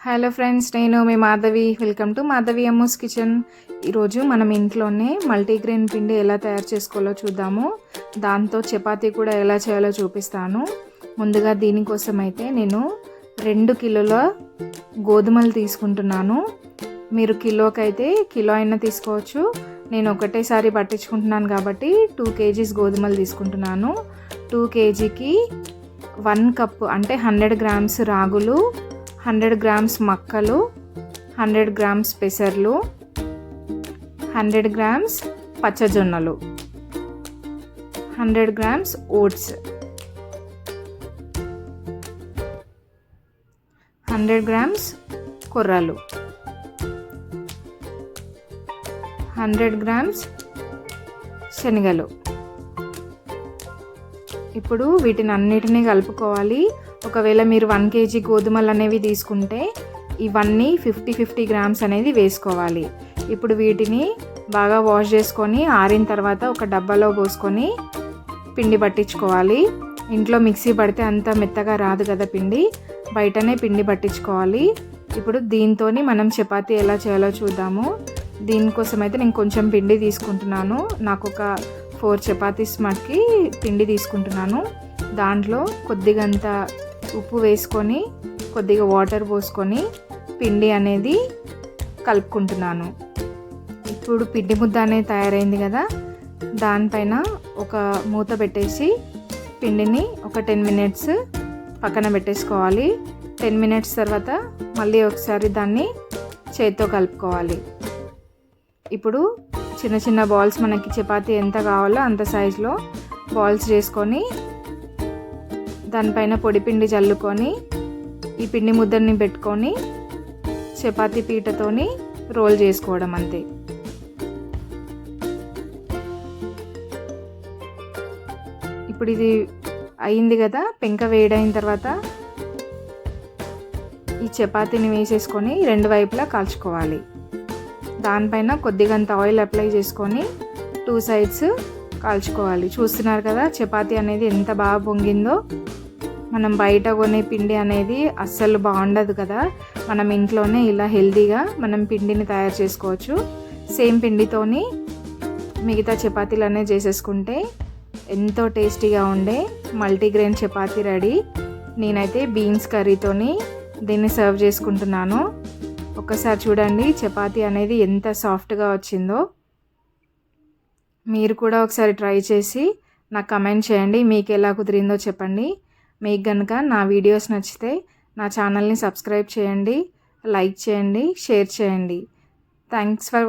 Hello friends, నేను మీ Madhavi. Welcome to Madhavi Ammu's kitchen. ఈరోజు మనం ఇంట్లోనే మల్టీగ్రెయిన్ పిండి ఎలా తయారు చేసుకోవాలో చూద్దాము. దాంతో చపాతీ కూడా ఎలా చేయాలో చూపిస్తాను. ముందుగా దీనికోసం అయితే నేను 2 కిలోల గోధుమలు తీసుకుంటున్నాను. మీరు కిలోకైతే కిలో అయినా తీసుకోవచ్చు. నేను ఒకటేసారి పట్టించుకుంటున్నాను కాబట్టి 2 kgs గోధుమలు తీసుకుంటున్నాను. 2 kgకి 1 కప్పు అంటే 100 grams రాగులు, 100 grams మక్కలు, 100 grams పెసర్లు, 100 grams పచ్చజొన్నలు, 100 grams ఓట్స్, 100 grams కొర్రలు, 100 grams శనగలు. ఇప్పుడు వీటిని అన్నిటినీ కలుపుకోవాలి. ఒకవేళ మీరు 1 kg గోధుమలు అనేవి తీసుకుంటే ఇవన్నీ 50 grams అనేది వేసుకోవాలి. ఇప్పుడు వీటిని బాగా వాష్ చేసుకొని ఆరిన తర్వాత ఒక డబ్బాలో పోసుకొని పిండి పట్టించుకోవాలి. ఇంట్లో మిక్సీ పడితే అంత మెత్తగా రాదు కదా పిండి, బయటనే పిండి పట్టించుకోవాలి. ఇప్పుడు దీంతో మనం చపాతీ ఎలా చేయాలో చూద్దాము. దీనికోసం అయితే నేను కొంచెం పిండి తీసుకుంటున్నాను. నాకు ఒక 4 చపాతీస్ మటుకి పిండి తీసుకుంటున్నాను. దాంట్లో కొద్దిగంత ఉప్పు వేసుకొని కొద్దిగా వాటర్ పోసుకొని పిండి అనేది కలుపుకుంటున్నాను. ఇప్పుడు పిండి ముద్ద అనేది తయారైంది కదా, దానిపైన ఒక మూత పెట్టేసి పిండిని ఒక 10 minutes పక్కన పెట్టేసుకోవాలి. 10 minutes తర్వాత మళ్ళీ ఒకసారి దాన్ని చేతితో కలుపుకోవాలి. ఇప్పుడు చిన్న చిన్న బాల్స్ మనకి చపాతీ ఎంత కావాలో అంత సైజులో బాల్స్ చేసుకొని దానిపైన పొడి పిండి చల్లుకొని ఈ పిండి ముద్దని పెట్టుకొని చపాతీ పీటతోని రోల్ చేసుకోవడం అంతే. ఇప్పుడు ఇది అయింది కదా, పెంక వేడైన తర్వాత ఈ చపాతీని వేసేసుకొని 2 వైపులా కాల్చుకోవాలి. దానిపైన కొద్దిగంత ఆయిల్ అప్లై చేసుకొని 2 sides కాల్చుకోవాలి. చూస్తున్నారు కదా చపాతీ అనేది ఎంత బాగా పొంగిందో. మనం బయట కొనే పిండి అనేది అస్సలు బాగుండదు కదా, మనం ఇంట్లోనే ఇలా హెల్తీగా మనం పిండిని తయారు చేసుకోవచ్చు. సేమ్ పిండితోని మిగతా చపాతీలు అనేది చేసేసుకుంటే ఎంతో టేస్టీగా ఉండే మల్టీగ్రెయిన్ చపాతీ రెడీ. నేనైతే బీన్స్ కర్రీతోని దీన్ని సర్వ్ చేసుకుంటున్నాను. ఒక్కసారి చూడండి చపాతీ అనేది ఎంత సాఫ్ట్గా వచ్చిందో. మీరు కూడా ఒకసారి ట్రై చేసి నాకు కమెంట్ చేయండి, మీకు ఎలా కుదిరిందో చెప్పండి. మీకు కనుక నా వీడియోస్ నచ్చితే నా ఛానల్ని సబ్స్క్రైబ్ చేయండి, లైక్ చేయండి, షేర్ చేయండి. Thanks for